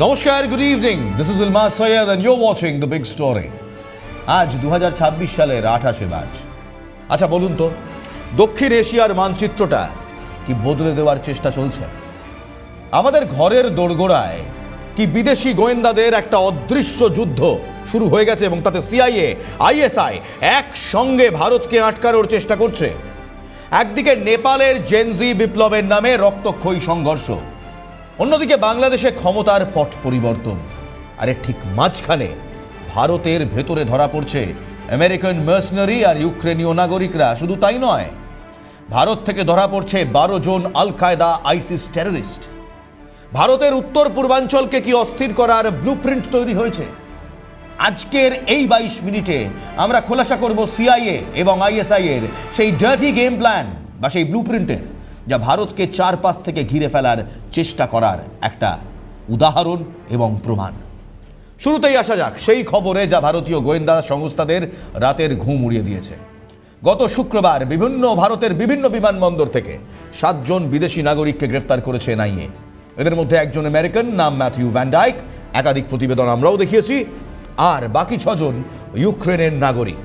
নমস্কার, good evening. This is Ilmas Syed and you are watching the big story. আজ 2026 সালের 28শে March. আচ্ছা বলুন তো, দক্ষিণ এশিয়ার মানচিত্রটা কি বদলে দেওয়ার চেষ্টা চলছে? আমাদের ঘরের দোরগোড়ায় কি বিদেশি গোয়েন্দাদের একটা অদৃশ্য যুদ্ধ শুরু হয়ে গেছে এবং তাতে সিআইএ, আইএসআই একসঙ্গে ভারতকে আটকানোর চেষ্টা করছে। একদিকে নেপালের জেনজি বিপ্লবের নামে রক্তক্ষয়ী সংঘর্ষ, অন্যদিকে বাংলাদেশে ক্ষমতার পট পরিবর্তন। আরে ঠিক মাঝখানে ভারতের ভেতরে ধরা পড়ছে আমেরিকান মার্সেনারি আর ইউক্রেনীয় নাগরিকরা। শুধু তাই নয়, ভারত থেকে ধরা পড়ছে 12 জন আল কায়দা আইসিস টেররিস্ট। ভারতের উত্তর পূর্বাঞ্চলকে কি অস্থির করার ব্লুপ্রিন্ট তৈরি হয়েছে। আজকের এই 22 মিনিটে আমরা খোলাসা করব সিআইএ এবং আইএসআই এর সেই ডার্টি গেম প্ল্যান বা সেই ব্লুপ্রিন্টের, যা ভারতকে চারপাশ থেকে ঘিরে ফেলার চেষ্টা করার একটা উদাহরণ এবং প্রমাণ। শুরুতেই আসা যাক সেই খবরে, যা ভারতীয় গোয়েন্দা সংস্থাদের রাতের ঘুম উড়িয়ে দিয়েছে। গত শুক্রবার ভারতের বিভিন্ন বিমানবন্দর থেকে 7 জন বিদেশি নাগরিককে গ্রেফতার করেছে এনআইএ। এদের মধ্যে একজন আমেরিকান, নাম ম্যাথিউ ভ্যান ডাইক, একাধিক প্রতিবেদন আমরাও দেখিয়েছি। আর বাকি 6 জন ইউক্রেনের নাগরিক।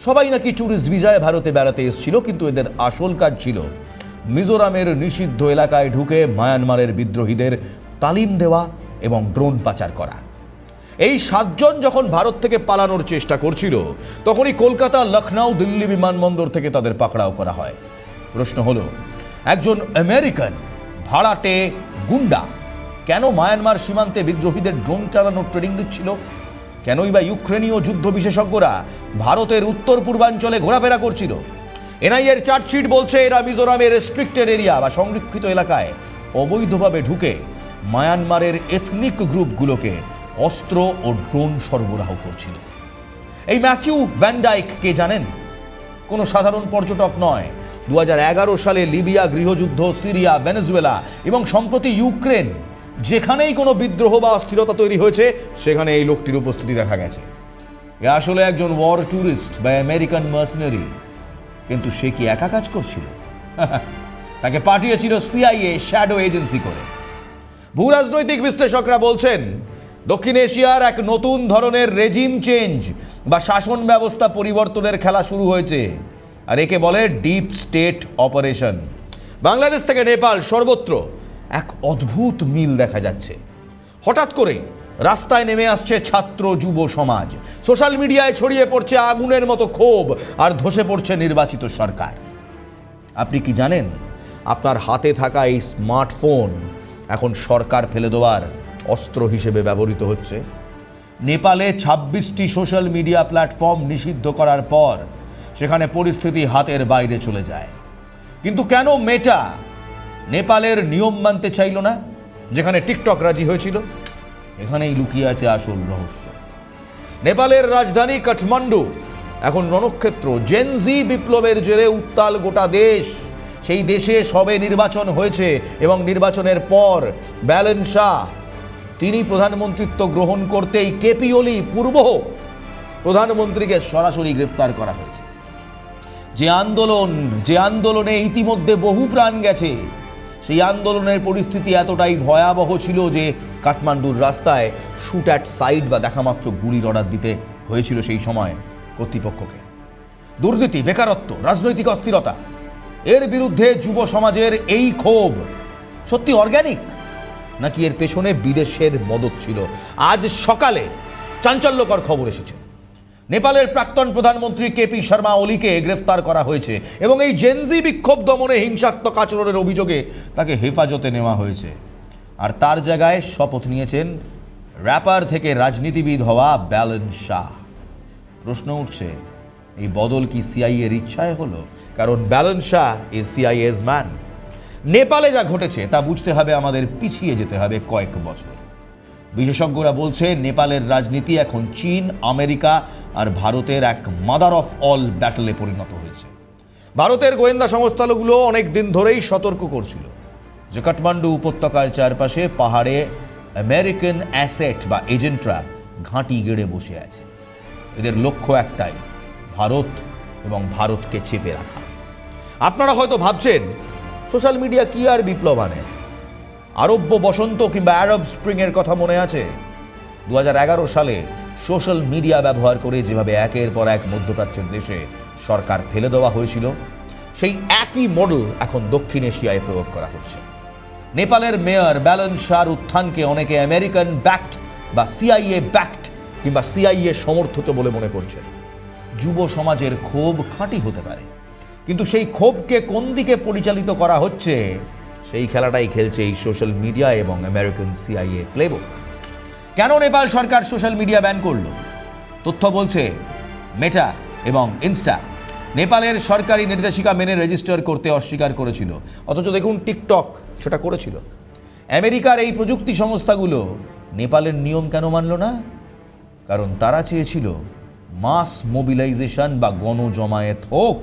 সবাই নাকি ট্যুরিস্ট ভিসায় ভারতে বেড়াতে এসেছিল, কিন্তু এদের আসল কাজ ছিল মিজোরামের নিষিদ্ধ এলাকায় ঢুকে মায়ানমারের বিদ্রোহীদের তালিম দেওয়া এবং ড্রোন পাচার করা। এই 7 জন যখন ভারত থেকে পালানোর চেষ্টা করছিল, তখনই কলকাতা, লখনউ, দিল্লি বিমানবন্দর থেকে তাদের পাকড়াও করা হয়। প্রশ্ন হলো, একজন আমেরিকান ভাড়াটে গুন্ডা কেন মায়ানমার সীমান্তে বিদ্রোহীদের ড্রোন চালানোর ট্রেনিং দিচ্ছিল? কেনই বা ইউক্রেনীয় যুদ্ধ বিশেষজ্ঞরা ভারতের উত্তর পূর্বাঞ্চলে ঘোরাফেরা করছিল? এনআইএর চার্জশিট বলছে এরা মিজোরামের রেস্ট্রিক্টেড এরিয়া বা সংরক্ষিত এলাকায় অবৈধভাবে ঢুকে মায়ানমারের এথনিক গ্রুপগুলোকে অস্ত্র ও ড্রোন সরবরাহ করছিল। এই ম্যাথিউ ভ্যান ডাইক কে জানেন? কোনো সাধারণ পর্যটক নয়। 2011 সালে লিবিয়া গৃহযুদ্ধ, সিরিয়া, ভেনেজুয়েলা এবং সম্প্রতি ইউক্রেন, যেখানেই কোনো বিদ্রোহ বা অস্থিরতা তৈরি হয়েছে, সেখানে এই লোকটির উপস্থিতি দেখা গেছে। এ আসলে একজন ওয়ার ট্যুরিস্ট বা আমেরিকান মার্সেনারি। কিন্তু সে কি একা কাজ করছিল? তাকে পাঠিয়েছিল সিআইএ শ্যাডো এজেন্সি করে। ভূরাজনৈতিক বিশ্লেষকরা বলছেন, দক্ষিণ এশিয়ার এক নতুন ধরনের রেজিম চেঞ্জ বা শাসন ব্যবস্থা পরিবর্তনের খেলা শুরু হয়েছে, আর একে বলে ডিপ স্টেট অপারেশন। বাংলাদেশ থেকে নেপাল সর্বত্র এক অদ্ভুত মিল দেখা যাচ্ছে। হঠাৎ করে রাস্তায় নেমে আসছে ছাত্র যুব সমাজ, সোশ্যাল মিডিয়ায় ছড়িয়ে পড়ছে আগুনের মতো ক্ষোভ, আর ধসে পড়ছে নির্বাচিত সরকার। আপনি কি জানেন, আপনার হাতে থাকা এই স্মার্টফোন এখন সরকার ফেলে দেওয়ার অস্ত্র হিসেবে ব্যবহৃত হচ্ছে? নেপালে 26টি সোশ্যাল মিডিয়া প্ল্যাটফর্ম নিষিদ্ধ করার পর সেখানে পরিস্থিতি হাতের বাইরে চলে যায়। কিন্তু কেন মেটা নেপালের নিয়ম মানতে চাইল না, যেখানে টিকটক রাজি হয়েছিল? এখানেই লুকিয়ে আছে আসল রহস্য। নেপালের রাজধানী কাঠমান্ডু এখন রণক্ষেত্র। জেনজি বিপ্লবের জেরে উত্তাল গোটা দেশ। সেই দেশে সবে নির্বাচন হয়েছে এবং নির্বাচনের পর ব্যালেন শাহ, তিনি প্রধানমন্ত্রিত্ব গ্রহণ করতেই কেপি ওলি, পূর্ব প্রধানমন্ত্রীকে সরাসরি গ্রেফতার করা হয়েছে। যে আন্দোলনে ইতিমধ্যে বহু প্রাণ গেছে, সেই আন্দোলনের পরিস্থিতি এতটাই ভয়াবহ ছিল যে কাঠমান্ডুর রাস্তায় শুট অ্যাট সাইড বা দেখামাত্র গুলির অর্ডার দিতে হয়েছিল সেই সময় কর্তৃপক্ষকে। দুর্নীতি, বেকারত্ব, রাজনৈতিক অস্থিরতা, এর বিরুদ্ধে যুব সমাজের এই ক্ষোভ সত্যি অর্গ্যানিক, নাকি এর পেছনে বিদেশের মদত ছিল? আজ সকালে চাঞ্চল্যকর খবর এসেছে। নেপালের প্রাক্তন প্রধানমন্ত্রী কেপি শর্মা ওলিকে গ্রেফতার করা হয়েছে এবং এই জেনজি বিক্ষোভ দমনে হিংসাত্মক আচরণের অভিযোগে তাকে হেফাজতে নেওয়া হয়েছে। আর তার জায়গায় শপথ নিয়েছেন র্যাপার থেকে রাজনীতিবিদ হওয়া ব্যালেন শাহ। প্রশ্ন উঠছে, এই বদল কি সিআইএ এর ইচ্ছায় হলো? কারণ ব্যালেন শাহ ইজ সিআইএস ম্যান। নেপালে যা ঘটেছে তা বুঝতে হবে আমাদের পিছিয়ে যেতে হবে কয়েক বছর। বিশেষজ্ঞরা বলছে, নেপালের রাজনীতি এখন চীন, আমেরিকা আর ভারতের এক মাদার অফ অল ব্যাটলে পরিণত হয়েছে। ভারতের গোয়েন্দা সংস্থাগুলো অনেক দিন ধরেই সতর্ক করছিল যে কাঠমান্ডু উপত্যকার চারপাশে পাহাড়ে আমেরিকান অ্যাসেট বা এজেন্টরা ঘাঁটি গেড়ে বসে আছে। এদের লক্ষ্য একটাই, ভারত এবং ভারতকে চেপে রাখা। আপনারা হয়তো ভাবছেন, সোশ্যাল মিডিয়া কি আর বিপ্লব আনে? আরব্য বসন্ত কিংবা আরব স্প্রিং এর কথা মনে আছে? 2011 সালে সোশ্যাল মিডিয়া ব্যবহার করে যেভাবে একের পর এক মধ্যপ্রাচ্যের দেশে সরকার ফেলে দেওয়া হয়েছিল, সেই একই মডেল এখন দক্ষিণ এশিয়ায় প্রয়োগ করা হচ্ছে। নেপালের মেয়র ব্যালন শাহর উত্থানকে অনেকে আমেরিকান ব্যাকড বা সিআইএ ব্যাকড কিংবা সিআইএ সমর্থিত বলে মনে করছে। যুব সমাজের ক্ষোভ খাঁটি হতে পারে, কিন্তু সেই ক্ষোভকে কোন দিকে পরিচালিত করা হচ্ছে সেই খেলাটাই খেলছে এই সোশ্যাল মিডিয়া এবং আমেরিকান সিআইএ প্লেবুক। কেন নেপাল সরকার সোশ্যাল মিডিয়া ব্যান করলো? তথ্য বলছে মেটা এবং ইনস্টা নেপালের সরকারি নির্দেশিকা মেনে রেজিস্টার করতে অস্বীকার করেছিল, অথচ দেখুন টিকটক সেটা করেছিল। আমেরিকার এই প্রযুক্তি সংস্থাগুলো নেপালের নিয়ম কেন মানল না? কারণ তারা চেয়েছিল মাস মোবিলাইজেশন বা গণজমায়েত হোক,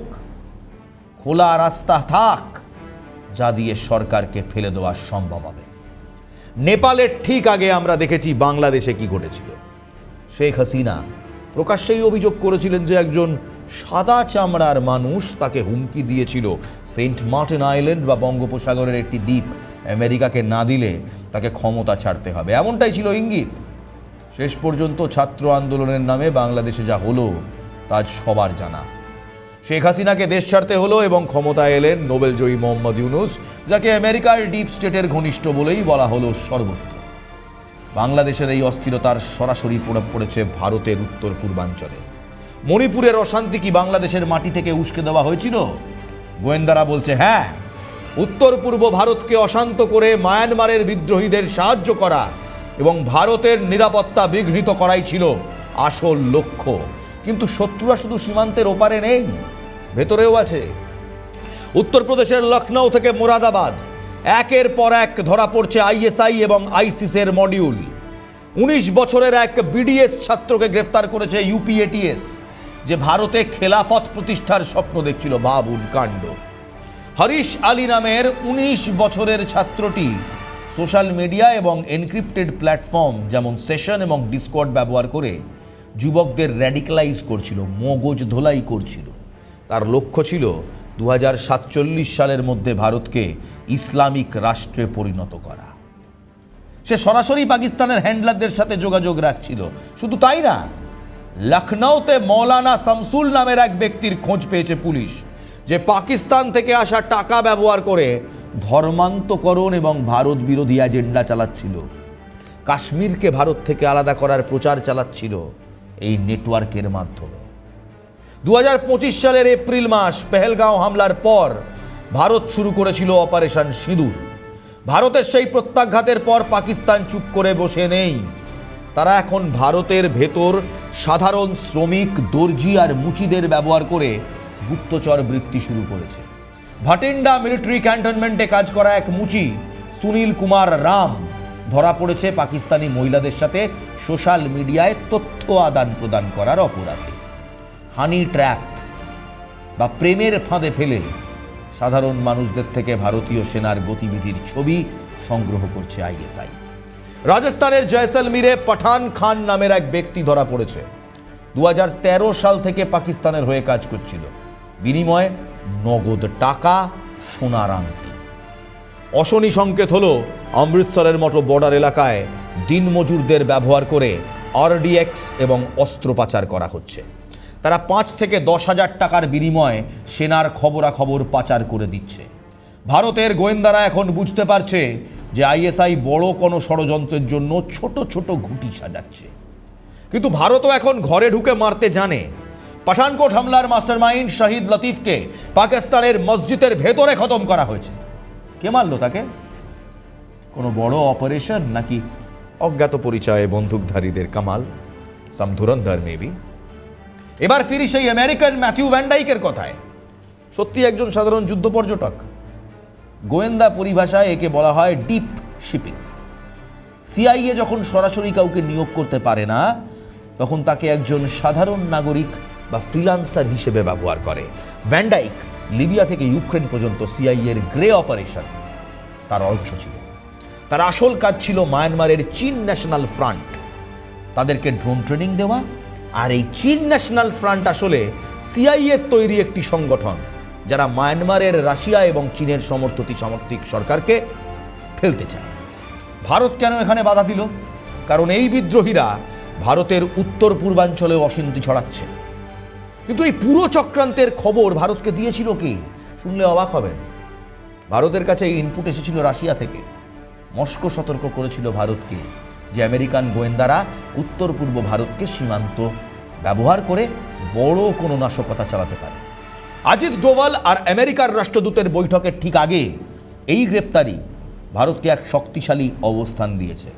খোলা রাস্তা থাক, যা দিয়ে সরকারকে ফেলে দেওয়া সম্ভব হবে। নেপালের ঠিক আগে আমরা দেখেছি বাংলাদেশে কি ঘটেছিল। শেখ হাসিনা প্রকাশ্যেই অভিযোগ করেছিলেন যে একজন সাদা চামড়ার মানুষ তাকে হুমকি দিয়েছিল সেন্ট মার্টিন আইল্যান্ড বা বঙ্গোপসাগরের একটি দ্বীপ আমেরিকাকে না দিলে তাকে ক্ষমতা ছাড়তে হবে, এমনটাই ছিল ইঙ্গিত। শেষ পর্যন্ত ছাত্র আন্দোলনের নামে বাংলাদেশে যা হলো তা আজ সবার জানা। শেখ হাসিনাকে দেশ ছাড়তে হলো এবং ক্ষমতায় এলেন নোবেলজয়ী মোহাম্মদ ইউনূস, যাকে আমেরিকার ডিপ স্টেটের ঘনিষ্ঠ বলেই বলা হলো সর্বত্র। বাংলাদেশের এই অস্থিরতার সরাসরি প্রভাব পড়েছে ভারতের উত্তর পূর্বাঞ্চলে। মণিপুরের অশান্তি কি বাংলাদেশের মাটি থেকে উস্কে দেওয়া হয়েছিল? গোয়েন্দারা বলছে হ্যাঁ, উত্তর পূর্ব ভারতকে অশান্ত করে মায়ানমারের বিদ্রোহীদের সাহায্য করা এবং ভারতের নিরাপত্তা বিঘ্নিত করাই ছিল আসল লক্ষ্য। কিন্তু শত্রুরা শুধু সীমান্তের ওপারে নেই, ভেতরেও আছে। উত্তরপ্রদেশের লখনৌ থেকে মোরাদাবাদ একের পর এক ধরা পড়ছে আইএসআই এবং আইসিসের মডিউল। 19 বছরের এক বিডিএস ছাত্রকে গ্রেফতার করেছে ইউপিএটিএস, যে ভারতে খেলাফত প্রতিষ্ঠার স্বপ্ন দেখছিল। ভাবুন কাণ্ড। হরিশ আলী নামের 19 বছরের ছাত্রটি সোশ্যাল মিডিয়া এবং এনক্রিপ্টেড প্ল্যাটফর্ম যেমন সেশন এবং ডিসকর্ড ব্যবহার করে যুবকদের র্যাডিক্যালাইজ করছিল, মগজ ধোলাই করছিল। তার লক্ষ্য ছিল 2047 সালের মধ্যে ভারতকে ইসলামিক রাষ্ট্রে পরিণত করা। সে সরাসরি পাকিস্তানের হ্যান্ডলারদের সাথে যোগাযোগ রাখছিল। শুধু তাই না, লখনৌতে মৌলানা শামসুল নামের এক ব্যক্তির খোঁজ পেয়েছে পুলিশ, যে পাকিস্তান থেকে আসা টাকা ব্যবহার করে ধর্মান্তকরণ এবং ভারত বিরোধী এজেন্ডা চালাচ্ছিল। কাশ্মীরকে ভারত থেকে আলাদা করার প্রচার চালাচ্ছিল এই নেটওয়ার্কের মাধ্যমে। 2025 সালের এপ্রিল মাস পেহেলগাঁও হামলার পর ভারত শুরু করেছিল অপারেশন সিঁদুর। ভারতের সেই প্রত্যাঘাতের পর পাকিস্তান চুপ করে বসে নেই। তারা এখন ভারতের ভেতর সাধারণ শ্রমিক, দর্জি আর মুচিদের ব্যবহার করে গুপ্তচর বৃত্তি শুরু করেছে। ভাটিন্ডা মিলিটারি ক্যান্টনমেন্টে কাজ করা এক মুচি সুনীল কুমার রাম ধরা পড়েছে পাকিস্তানি মহিলাদের সাথে সোশ্যাল মিডিয়ায় তথ্য আদান প্রদান করার অপরাধে। হানি ট্র্যাপ বা প্রেমের ফাঁদে ফেলে সাধারণ মানুষদের থেকে ভারতীয় সেনার গতিবিধির ছবি সংগ্রহ করছে আইএসআই। রাজস্থানের জয়সলমীরে পাঠান খান নামের এক ব্যক্তি ধরা পড়েছে। 2013 সাল থেকে পাকিস্তানের হয়ে কাজ করছিল, বিনিময়ে নগদ টাকা, সোনার আংটি। অশনি সংকেত হলো অমৃতসরের মতো বর্ডার এলাকায় দিনমজুরদের ব্যবহার করে আরডিএক্স এবং অস্ত্র পাচার করা হচ্ছে। তারা 5 থেকে 10 হাজার টাকার বিনিময়ে সেনার খবরাখবর পাচার করে দিচ্ছে। ভারতের গোয়েন্দারা এখন বুঝতে পারছে যে আইএসআই বড় কোনো ষড়যন্ত্রের জন্য ছোট ছোট ঘুঁটি সাজাচ্ছে। কিন্তু ভারতও এখন ঘরে ঢুকে মারতে জানে। পাঠানকোট হামলার মাস্টারমাইন্ড শহীদ লতিফকে পাকিস্তানের মসজিদের ভেতরে খতম করা হয়েছে। কে মারল তাকে? কোনো বড় অপারেশন নাকি অজ্ঞাত পরিচয়ে বন্দুকধারীদের কামাল? সাম ধুরন্ধর মেবি। এবার ফিরি সেই আমেরিকান ম্যাথিউ ভ্যান্ডাইকের কথায়। সত্যি একজন সাধারণ যুদ্ধ পর্যটক। গোয়েন্দা পরিভাষায় একে বলা হয় ডিপ শিপিং। সিআইএ যখন সরাসরি কাউকে নিয়োগ করতে পারে না, তখন তাকে একজন সাধারণ নাগরিক বা ফ্রিল্যান্সার হিসেবে ব্যবহার করে। ভ্যান্ডাইক লিবিয়া থেকে ইউক্রেন পর্যন্ত সিআইএর গ্রে অপারেশন তার অংশ ছিল। তার আসল কাজ ছিল মায়ানমারের চীন ন্যাশনাল ফ্রন্ট তাদেরকে ড্রোন ট্রেনিং দেওয়া। আর এই চীন ন্যাশনাল ফ্রন্ট আসলে সিআইএর তৈরি একটি সংগঠন, যারা মায়ানমারের রাশিয়া এবং চীনের সমর্থিত সামরিক সরকারকে ফেলতে চায়। ভারত কেন এখানে বাধা দিল? কারণ এই বিদ্রোহীরা ভারতের উত্তর পূর্বাঞ্চলে অশান্তি ছড়াচ্ছে। কিন্তু এই পুরো চক্রান্তের খবর ভারতকে দিয়েছিল কে? শুনলে অবাক হবেন। ভারতের কাছে এই ইনপুট এসেছিল রাশিয়া থেকে। মস্কো সতর্ক করেছিল ভারতকে যে আমেরিকান গোয়েন্দারা উত্তর পূর্ব ভারতকে সীমান্ত ব্যবহার করে বড় কোনো নাশকতা চালাতে পারে। অজিত ডোভাল আর আমেরিকার রাষ্ট্রদূতের বৈঠকের ঠিক আগে এই গ্রেপ্তারি ভারতকে এক শক্তিশালী অবস্থান দিয়েছে।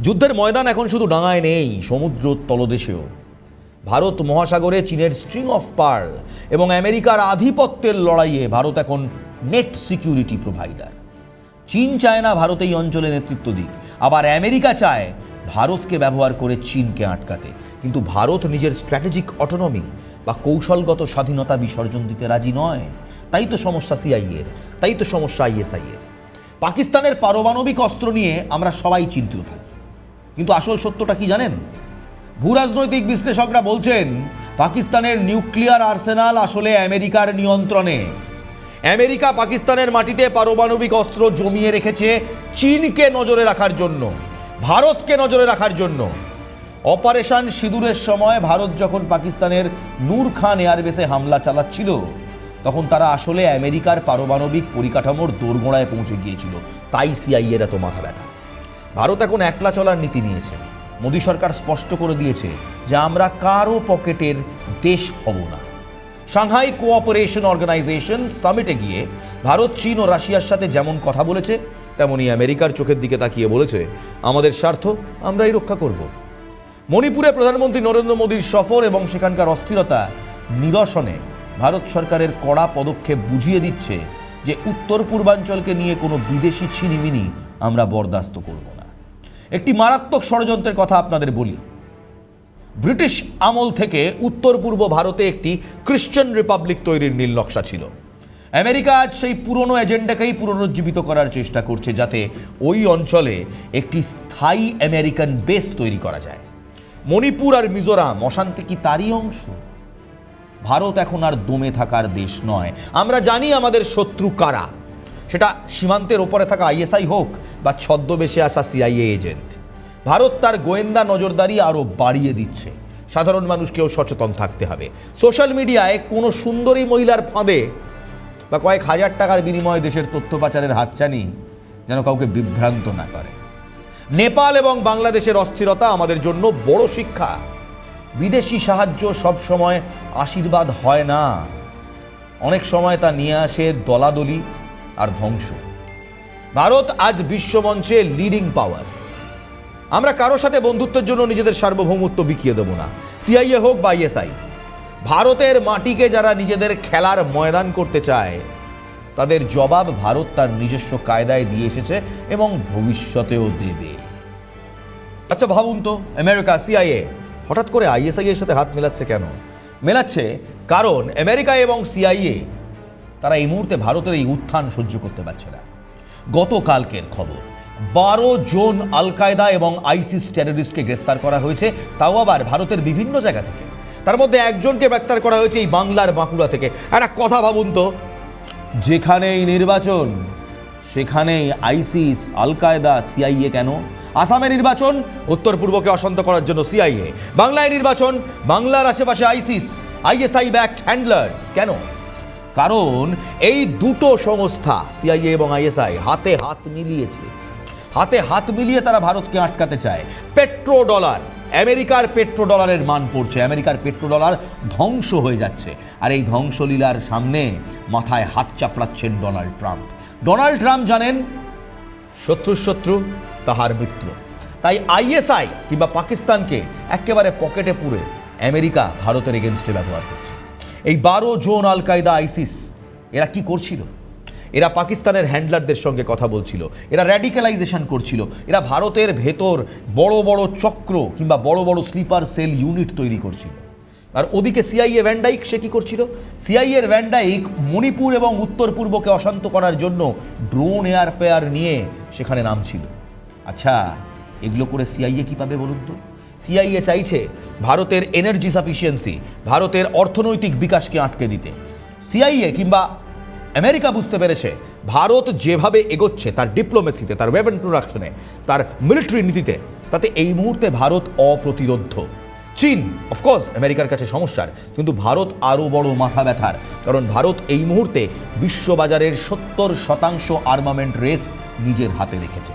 যুদ্ধের ময়দান এখন শুধু ডাঙায় নেই, সমুদ্র তলদেশেও। ভারত মহাসাগরে চীনের স্ট্রিং অফ পার্ল এবং আমেরিকার আধিপত্যের লড়াইয়ে ভারত এখন নেট সিকিউরিটি প্রোভাইডার। চীন চায় না ভারত এই অঞ্চলে নেতৃত্ব দিক, আবার আমেরিকা চায় ভারতকে ব্যবহার করে চীনকে আটকাতে। কিন্তু ভারত নিজের স্ট্র্যাটেজিক অটোনমি বা কৌশলগত স্বাধীনতা বিসর্জন দিতে রাজি নয়। তাই তো সমস্যা সিআইএর, তাই তো সমস্যা আইএসআইয়ের। পাকিস্তানের পারমাণবিক অস্ত্র নিয়ে আমরা সবাই চিন্তিত থাকি, কিন্তু আসল সত্যটা কি জানেন? ভূরাজনৈতিক বিশ্লেষকরা বলছেন পাকিস্তানের নিউক্লিয়ার আর্সেনাল আসলে আমেরিকার নিয়ন্ত্রণে। আমেরিকা পাকিস্তানের মাটিতে পারমাণবিক অস্ত্র জমিয়ে রেখেছে চীনকে নজরে রাখার জন্য, ভারতকে নজরে রাখার জন্য। অপারেশন সিঁদুরের সময় ভারত যখন পাকিস্তানের নূর খান এয়ারবেসে হামলা চালাচ্ছিল, তখন তারা আসলে আমেরিকার পারমাণবিক পরিকাঠামোর দোরগোড়ায় পৌঁছে গিয়েছিল। তাই সিআইএর এত মাথা ব্যথা। ভারত এখন একলা চলার নীতি নিয়েছে। মোদী সরকার স্পষ্ট করে দিয়েছে যে আমরা কারো পকেটের দেশ হব না। সাংহাই কোঅপারেশন অর্গানাইজেশন সামিটে গিয়ে ভারত, চীন ও রাশিয়ার সাথে যেমন কথা বলেছে, তেমনি আমেরিকার চোখের দিকে তাকিয়ে বলেছে আমাদের স্বার্থ আমরাই রক্ষা করব। মণিপুরে প্রধানমন্ত্রী নরেন্দ্র মোদীর সফর এবং সেখানকার অস্থিরতা নিরসনে ভারত সরকারের কড়া পদক্ষেপ বুঝিয়ে দিচ্ছে যে উত্তর পূর্বাঞ্চলকে নিয়ে কোনো বিদেশি ছিনিমিনি আমরা বরদাস্ত করব না। একটি মারাত্মক ষড়যন্ত্রের কথা আপনাদের বলি। ব্রিটিশ আমল থেকে উত্তর পূর্ব ভারতে একটি খ্রিশ্চান রিপাবলিক তৈরির নীল নকশা ছিল। আমেরিকা আজ সেই পুরনো এজেন্ডাকেই পুনরুজ্জীবিত করার চেষ্টা করছে, যাতে ওই অঞ্চলে একটি স্থায়ী আমেরিকান বেস তৈরি করা যায়। মণিপুর আর মিজোরাম অশান্তি কি তারই অংশ? ভারত এখন আর দমে থাকার দেশ নয়। আমরা জানি আমাদের শত্রু কারা, সেটা সীমান্তের ওপরে থাকা আইএসআই হোক বা ছদ্মবেশে আসা সিআইএ এজেন্ট। ভারত তার গোয়েন্দা নজরদারি আরও বাড়িয়ে দিচ্ছে। সাধারণ মানুষকেও সচেতন থাকতে হবে। সোশ্যাল মিডিয়ায় কোনো সুন্দরী মহিলার ফাঁদে বা কয়েক হাজার টাকার বিনিময়ে দেশের তথ্য পাচারের হাতছানি যেন কাউকে বিভ্রান্ত না করে। নেপাল এবং বাংলাদেশের অস্থিরতা আমাদের জন্য বড় শিক্ষা। বিদেশি সাহায্য সবসময় আশীর্বাদ হয় না, অনেক সময় তা নিয়ে আসে দলাদলি আর ধ্বংস। ভারত আজ বিশ্বমঞ্চে লিডিং পাওয়ার। আমরা কারো সাথে বন্ধুত্বের জন্য নিজেদের সার্বভৌমত্ব বিকিয়ে দেব না, সিআইএ হোক বা আইএসআই। ভারতের মাটিকে যারা নিজেদের খেলার ময়দান করতে চায়, তাদের জবাব ভারত তার নিজস্ব কায়দায় দিয়ে এসেছে এবং ভবিষ্যতেও দেবে। আচ্ছা ভাবুন তো, আমেরিকা, সিআইএ হঠাৎ করে আইএসআই এর সাথে হাত মেলাচ্ছে কেন? মেলাচ্ছে কারণ আমেরিকা এবং সিআইএ তারা এই মুহূর্তে ভারতের এই উত্থান সহ্য করতে পারছে না। গতকালকের খবর, 12 জন আল কায়দা এবং আইসিস টেররিস্টকে গ্রেফতার করা হয়েছে, তাও আবার ভারতের বিভিন্ন জায়গা থেকে। তার মধ্যে একজনকে গ্রেফতার করা হয়েছে এই বাংলার বাঁকুড়া থেকে। একটা কথা ভাবুন তো, যেখানেই নির্বাচন সেখানেই আইসিস, আল কায়দা, সিআইএ কেন? আসামে নির্বাচন, উত্তর পূর্বকে অশান্ত করার জন্য সিআইএ। বাংলায় নির্বাচন, বাংলার আশেপাশে আইসিস, আইএসআই ব্যাকড হ্যান্ডলার্স। কেন? কারণ এই দুটো সংস্থা সিআইএ এবং আইএসআই হাতে হাত মিলিয়েছে। হাতে হাত মিলিয়ে তারা ভারতকে আটকাতে চায়। পেট্রো ডলার, আমেরিকার পেট্রো ডলারের মান পড়ছে, আমেরিকার পেট্রো ডলার ধ্বংস হয়ে যাচ্ছে। আর এই ধ্বংসলীলার সামনে মাথায় হাত চাপড়াচ্ছেন ডোনাল্ড ট্রাম্প। ডোনাল্ড ট্রাম্প জানেন শত্রুর শত্রু তাহার মিত্র। তাই আইএসআই কিংবা পাকিস্তানকে একেবারে পকেটে পুরে আমেরিকা ভারতের এগেনস্টে ব্যবহার করছে। এই 12 জন আল কায়দা, আইসিস, এরা কি করছিল? এরা পাকিস্তানের হ্যান্ডলারদের সঙ্গে কথা বলছিল, এরা র্যাডিক্যালাইজেশন করছিল, এরা ভারতের ভেতর বড় বড় চক্র কিংবা বড় বড় স্লিপার সেল ইউনিট তৈরি করছিল। আর ওদিকে সিআইএ ভ্যান্ডাইক, সে কি করছিল? সিআইএর ভ্যান্ডাইক মণিপুর এবং উত্তর পূর্বকে অশান্ত করার জন্য ড্রোন এয়ারফেয়ার নিয়ে সেখানে নামছিল। আচ্ছা, এগুলো করে সিআইএ কি পাবে বলুন তো? সিআইএ চাইছে ভারতের এনার্জি সাফিসিয়েন্সি, ভারতের অর্থনৈতিক বিকাশকে আটকে দিতে। সিআইএ কিংবা আমেরিকা বুঝতে পেরেছে ভারত যেভাবে এগোচ্ছে তার ডিপ্লোমেসিতে, তার ওয়েপন প্রোডাকশনে, তার মিলিটারি নীতিতে, তাতে এই মুহূর্তে ভারত অপ্রতিরোধ্য। চীন অফকোর্স আমেরিকার কাছে সমস্যার, কিন্তু ভারত আরও বড় মাথা ব্যথার, কারণ ভারত এই মুহূর্তে বিশ্ববাজারের 70% আর্মামেন্ট রেস নিজের হাতে রেখেছে।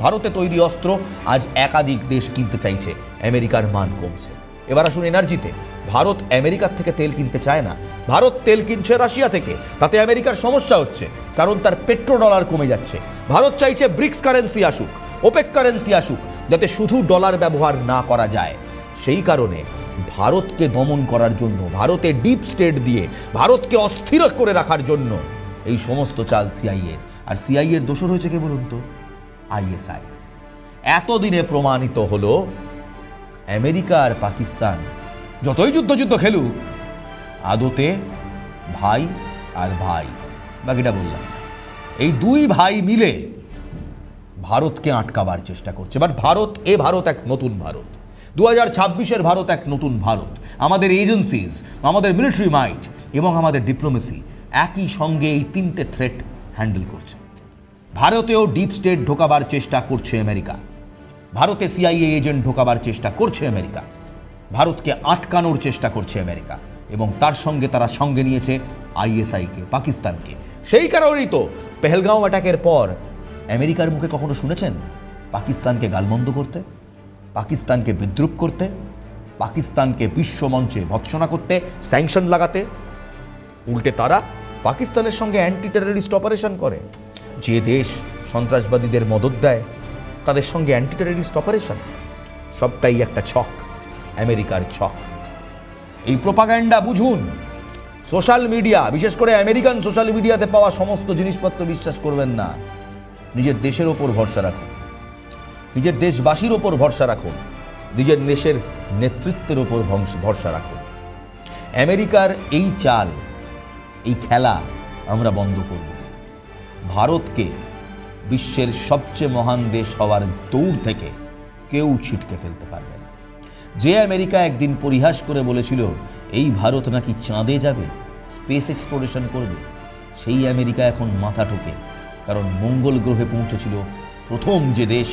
ভারতে তৈরি অস্ত্র আজ একাধিক দেশ কিনতে চাইছে, আমেরিকার মান কমছে। এবার আসুন এনার্জিতে। ভারত আমেরিকার থেকে তেল কিনতে চায় না, ভারত তেল কিনছে রাশিয়া থেকে। তাতে আমেরিকার সমস্যা হচ্ছে, কারণ তার পেট্রো ডলার কমে যাচ্ছে। ভারত চাইছে ব্রিক্স কারেন্সি আসুক, ওপেক কারেন্সি আসুক, যাতে শুধু ডলার ব্যবহার না করা যায়। সেই কারণে ভারতকে দমন করার জন্য, ভারতে ডিপ স্টেট দিয়ে ভারতকে অস্থির করে রাখার জন্য এই সমস্ত চাল সিআইএর। আর সিআইএর দোষর হয়েছে কে বলুন তো? আইএসআই। এতদিনে প্রমাণিত হলো আমেরিকা আর পাকিস্তান যতই যুদ্ধ খেলুক, আদতে ভাই আর ভাই। বাকিটা বললাম না। এই দুই ভাই মিলে ভারতকে আটকাবার চেষ্টা করছে। বাট ভারত এক নতুন ভারত, 2026-এর ভারত এক নতুন ভারত। আমাদের এজেন্সিজ, আমাদের মিলিটারি মাইট এবং আমাদের ডিপ্লোমেসি একই সঙ্গে এই তিনটে থ্রেট হ্যান্ডেল করছে। ভারতেও ডিপ স্টেট ঢোকাবার চেষ্টা করছে আমেরিকা, ভারতে সিআইএ এজেন্ট ঢোকাবার চেষ্টা করছে আমেরিকা, ভারতকে আটকানোর চেষ্টা করছে আমেরিকা, এবং তার সঙ্গে তারা সঙ্গে নিয়েছে আইএসআইকে, পাকিস্তানকে। সেই কারণেই তো পেহেলগাঁও অ্যাটাকের পর আমেরিকার মুখে কখনো শুনেছেন পাকিস্তানকে গালমন্দ করতে, পাকিস্তানকে বিদ্রুপ করতে, পাকিস্তানকে বিশ্বমঞ্চে ভৎসনা করতে, স্যাংশন লাগাতে? উল্টে তারা পাকিস্তানের সঙ্গে অ্যান্টি টেররিস্ট অপারেশন করে। যে দেশ সন্ত্রাসবাদীদের মদত দেয় তাদের সঙ্গে অ্যান্টি টেররিস্ট অপারেশন, সবটাই একটা ছক, আমেরিকার ছক। এই প্রোপাগান্ডা বুঝুন। সোশ্যাল মিডিয়া, বিশেষ করে আমেরিকান সোশ্যাল মিডিয়াতে পাওয়া সমস্ত জিনিসপত্র বিশ্বাস করবেন না। নিজের দেশের ওপর ভরসা রাখুন, নিজের দেশবাসীর ওপর ভরসা রাখুন, নিজের দেশের নেতৃত্বের ওপর ভরসা রাখুন। আমেরিকার এই চাল, এই খেলা আমরা বন্ধ করব। ভারতকে বিশ্বের সবচেয়ে মহান দেশ হওয়ার দৌড় থেকে কেউ ছিটকে ফেলতে পারবে না। যে আমেরিকা একদিন পরিহাস করে বলেছিল এই ভারত নাকি চাঁদে যাবে, স্পেস এক্সপ্লোরেশন করবে, সেই আমেরিকা এখন মাথা ঠোকে, কারণ মঙ্গল গ্রহে পৌঁছেছিল প্রথম যে দেশ,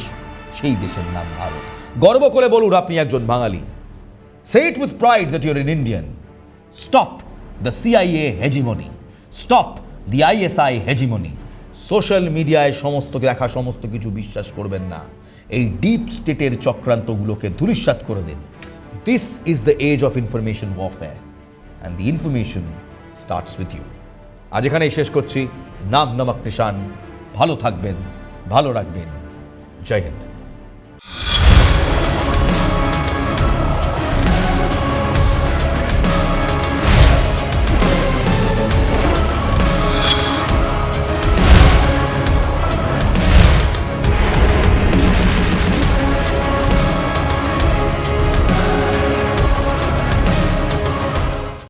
সেই দেশের নাম ভারত। গর্ব করে বলুন আপনি একজন বাঙালি। Say it with pride that you're an Indian. Stop the CIA hegemony. Stop the ISI hegemony. Social মিডিয়ায় সমস্ত কিছু বিশ্বাস করবেন না। এই ডিপ স্টেটের চক্রান্তগুলোকে ধূলিসাৎ করে দিন। This is the age of information warfare and the information starts with you. আজ এখানেই শেষ করছি। নাম নমক নিশান। ভালো থাকবেন, ভালো রাখবেন। জয় হিন্দ।